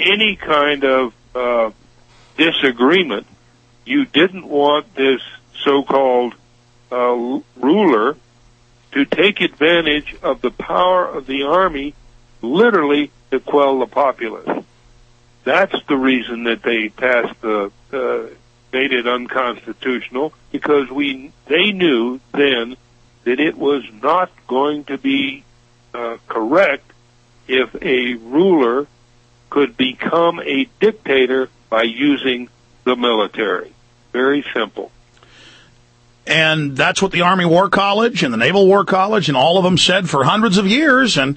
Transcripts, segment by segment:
any kind of disagreement. You didn't want this so-called ruler to take advantage of the power of the army, literally to quell the populace. That's the reason that they passed made it unconstitutional, because they knew then that it was not going to be correct if a ruler could become a dictator by using the military. Very simple. And that's what the Army War College and the Naval War College and all of them said for hundreds of years. And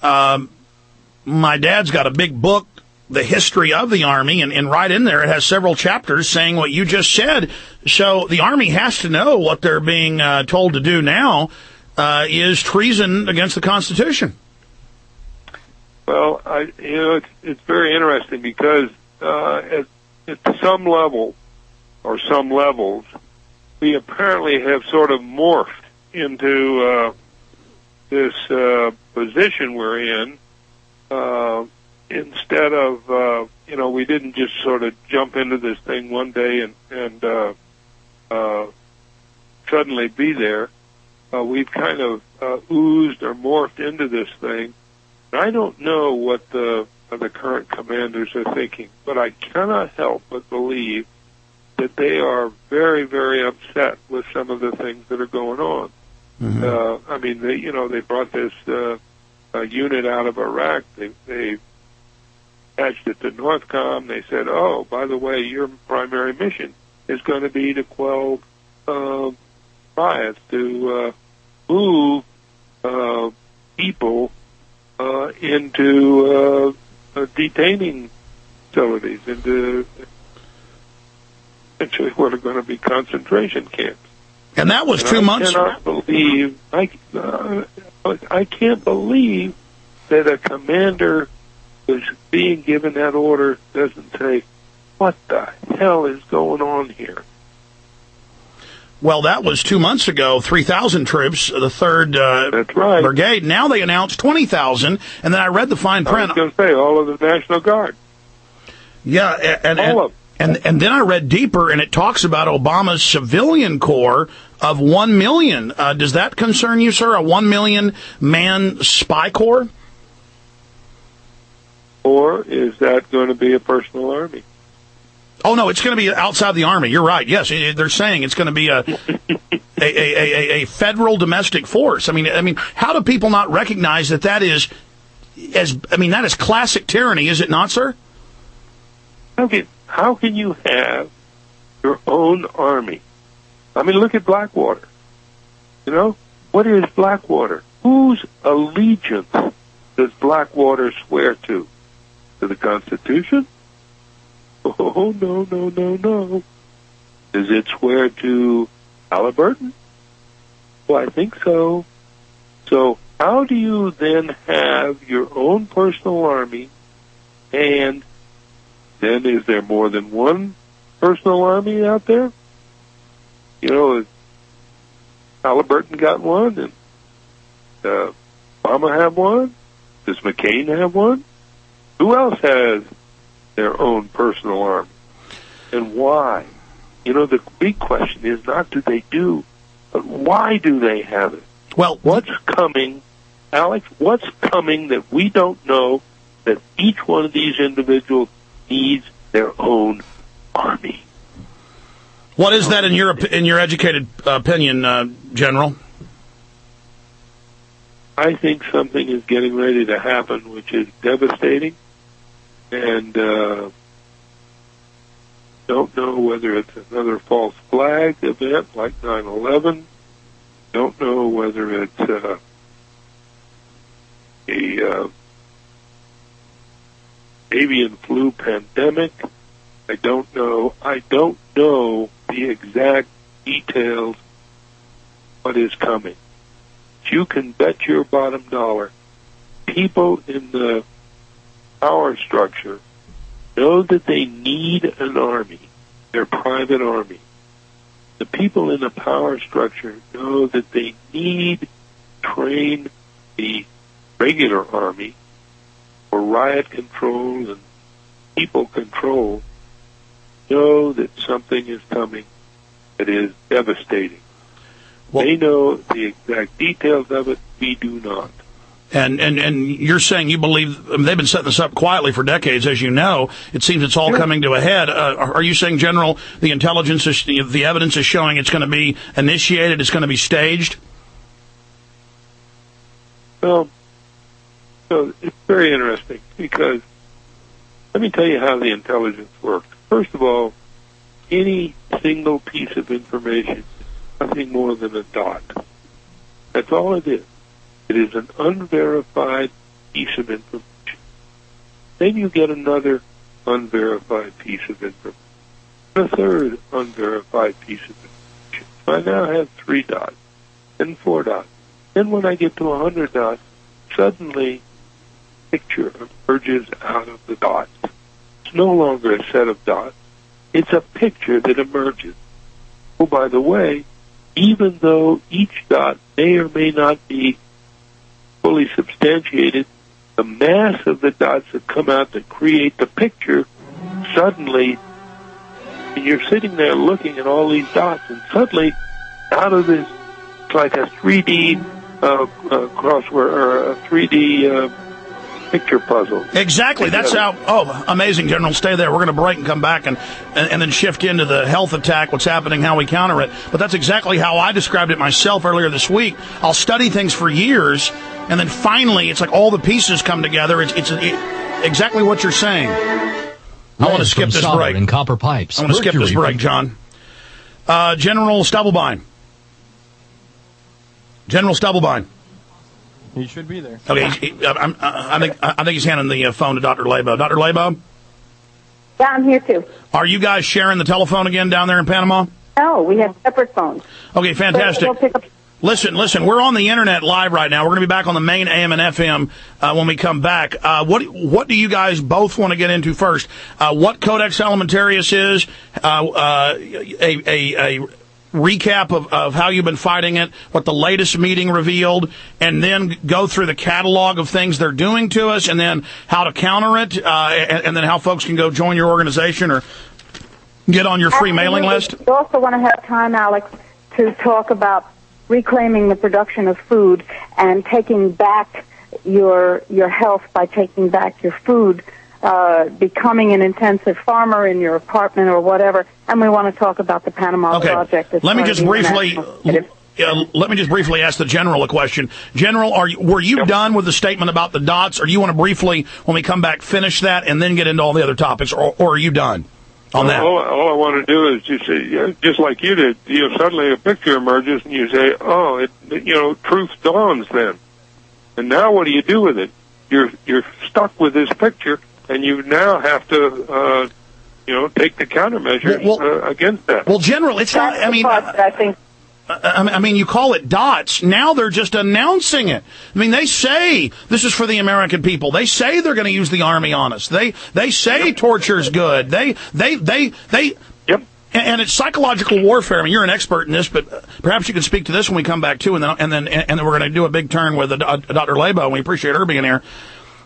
my dad's got a big book, The History of the Army, and right in there it has several chapters saying what you just said. So the Army has to know what they're being told to do now is treason against the Constitution. Well, it's very interesting because at some level or some levels, we apparently have sort of morphed into this position we're in. Instead of, we didn't just sort of jump into this thing one day and suddenly be there. We've kind of oozed or morphed into this thing. And I don't know what the current commanders are thinking, but I cannot help but believe that they are very, very upset with some of the things that are going on. Mm-hmm. They brought this unit out of Iraq. They attached it to Northcom. They said, oh, by the way, your primary mission is going to be to quell riots, to move people into detaining facilities, into actually what are going to be concentration camps. And that was 2 months. I can't believe that a commander who's being given that order doesn't say, what the hell is going on here? Well, that was 2 months ago, 3,000 troops, the 3rd That's right. Brigade. Now they announced 20,000, and then I read the fine print. I was going to say, all of the National Guard. Yeah, and all of them. And then I read deeper, and it talks about Obama's civilian corps of 1 million. Does that concern you, sir? A 1 million man spy corps? Or is that going to be a personal army? Oh, no, it's going to be outside the Army. You're right. Yes, they're saying it's going to be a federal domestic force. I mean, how do people not recognize that is classic tyranny, is it not, sir? How can you have your own army? I mean, look at Blackwater. What is Blackwater? Whose allegiance does Blackwater swear to? To the Constitution? Oh, no. Does it swear to Halliburton? Well, I think so. So how do you then have your own personal army, and then is there more than one personal army out there? Halliburton got one, and Obama have one? Does McCain have one? Who else has their own personal army? And why? The big question is not do they do, but why do they have it? Well, what's coming, Alex? What's coming that we don't know, that each one of these individuals needs their own army? What is that in your educated opinion, General? I think something is getting ready to happen which is devastating, and don't know whether it's another false flag event like 9/11. Don't know whether it's a avian flu pandemic. I don't know. I don't know the exact details what is coming. But you can bet your bottom dollar people in the power structure know that they need an army, their private army. The people in the power structure know that they need to train the regular army for riot control and people control know that something is coming that is devastating. Well, they know the exact details of it. We do not. And you're saying you believe they've been setting this up quietly for decades, as you know. It seems it's all coming to a head. Are you saying, General, the intelligence, the evidence is showing it's going to be initiated, it's going to be staged? Well, so it's very interesting because let me tell you how the intelligence works. First of all, any single piece of information is nothing more than a dot. That's all it is. It is an unverified piece of information. Then you get another unverified piece of information, a third unverified piece of information. So I now have 3 dots, then 4 dots. Then when I get to 100 dots, suddenly a picture emerges out of the dots. It's no longer a set of dots. It's a picture that emerges. Oh, by the way, even though each dot may or may not be fully substantiated, the mass of the dots that come out to create the picture, suddenly, and you're sitting there looking at all these dots, and suddenly, out of this, it's like a 3D crossword, or a 3D picture puzzle. Exactly. That's how. Oh, amazing, General. Stay there. We're going to break and come back and then shift into the health attack, what's happening, how we counter it. But that's exactly how I described it myself earlier this week. I'll study things for years, and then finally, it's like all the pieces come together. It's exactly what you're saying. I want to skip this break. And copper pipes. I want to skip this break, John. General Stubblebine. General Stubblebine. He should be there. Okay, I think he's handing the phone to Dr. Laibow. Dr. Laibow? Yeah, I'm here too. Are you guys sharing the telephone again down there in Panama? No, we have separate phones. Okay, fantastic. So pick up. Listen, we're on the internet live right now. We're going to be back on the main AM and FM when we come back. What do you guys both want to get into first? What Codex Alimentarius is, a recap of how you've been fighting it, what the latest meeting revealed, and then go through the catalog of things they're doing to us, and then how to counter it, and then how folks can go join your organization or get on your free mailing list. We also want to have time, Alex, to talk about reclaiming the production of food and taking back your health by taking back your food, becoming an intensive farmer in your apartment or whatever. And we want to talk about the Panama Project. Let me just briefly ask the General a question. General, were you done with the statement about the dots, or do you want to briefly, when we come back, finish that and then get into all the other topics, or are you done on that? All I want to do is just say, just like you did, suddenly a picture emerges and you say, truth dawns then. And now what do you do with it? You're stuck with this picture, and you now have to, take the countermeasures against that. Well, General, it's not. I mean, you call it dots. Now they're just announcing it. I mean, they say this is for the American people. They say they're going to use the Army on us. They say torture's good. They. Yep. And it's psychological warfare. I mean, you're an expert in this, but perhaps you can speak to this when we come back too. And then we're going to do a big turn with Dr. Laibow, and we appreciate her being here.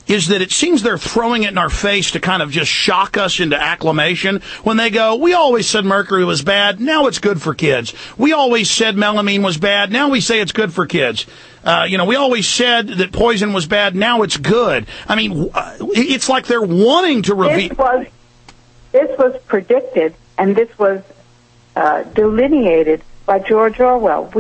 Is that it seems they're throwing it in our face to kind of just shock us into acclamation when they go, we always said mercury was bad, now it's good for kids. We always said melamine was bad, now we say it's good for kids. We always said that poison was bad, now it's good. I mean, it's like they're wanting to reveal. This was predicted, and this was delineated by George Orwell.